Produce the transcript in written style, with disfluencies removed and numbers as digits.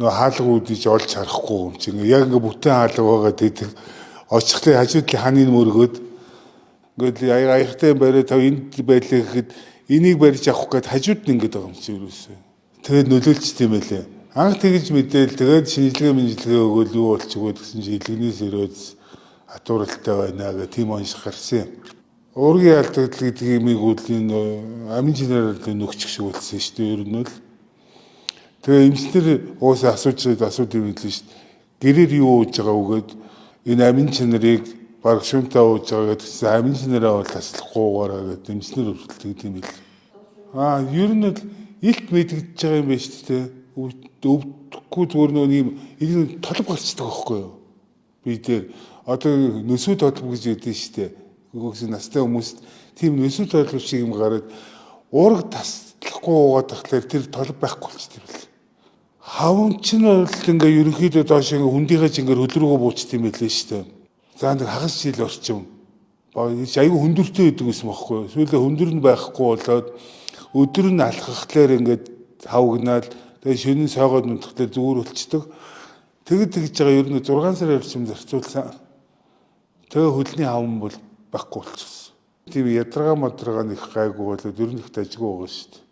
нөө хаалга үүдиж олж харахгүй юм чинь яг ингээ бүтэн хаалга байгаа гэдэг очихлын хажуудлын ханыг мөргөөд ингээд аяхтай бариад тав энд байлаа гэхэд энийг барьж авах гээд хажууд нь ингээд байгаа юм чинь юусэн. Тэгээд нөлөөлч тийм байлээ. Анх тэгж мэдээл тэгээд шинжилгээ өгөөл юу болчихгоо гэсэн чинь илгнээс ирээд хатууралтай байна гэх тийм онших гарсан. Уургийн алдагдал гэдэг юмыг үлийн амин чинээр нөхчих шиг болсон шүү дээ. Ер нь бол тэгээ эмчнэр уусаа асууж юм хэлсэн шүү дээ. Гэрээр юу ууж байгаа үгээд энэ амин чинарыг баг шүнтээ ууж байгаа гэдгсэн амин чинараа бол таслахгүйгаараа гэдэг эмчнэр өвсөлдөг юм бэл. Ер нь л илт мэдгэж байгаа юм байна шүү дээ. Өвдөхгүй зүгээр нөө ийм толб гарчдаг байхгүй юу? Би дээр одоо нөсөө толб гэж яддаг шүү дээ. Гүгс настай хүмүүст тийм нөсөө толб шиг юм гараад уураг таслахгүй уугаад тахлаар тэр толб байхгүй болчихсон юм бэл. Хавн ч нь бол ингээ ерөнхийдөө доош ингээ хүндийгээ ч ингээ хөлрөөгөө буучт юм байлээ шүү дээ. За нэг хагас жил орчим. Аягүй хүндүртэй байдаг гэсэн байхгүй юу? Сүүлдээ хүндүр нь байхгүй болоод өдөр нь алхахлаар ингээд хавгнаал тэгээ шөнийн сойгоод нүдхлээр зүгээр болчдөг. Тэгэд тэгж байгаа ер нь 6 сар орчим зарцуулсан. Тэгээ хөлний хавн бол байхгүй болчихсон. Тийм ядаргаа мадрага нэг гайгүй болоод ер нь их дажгүй байгаа шүү дээ.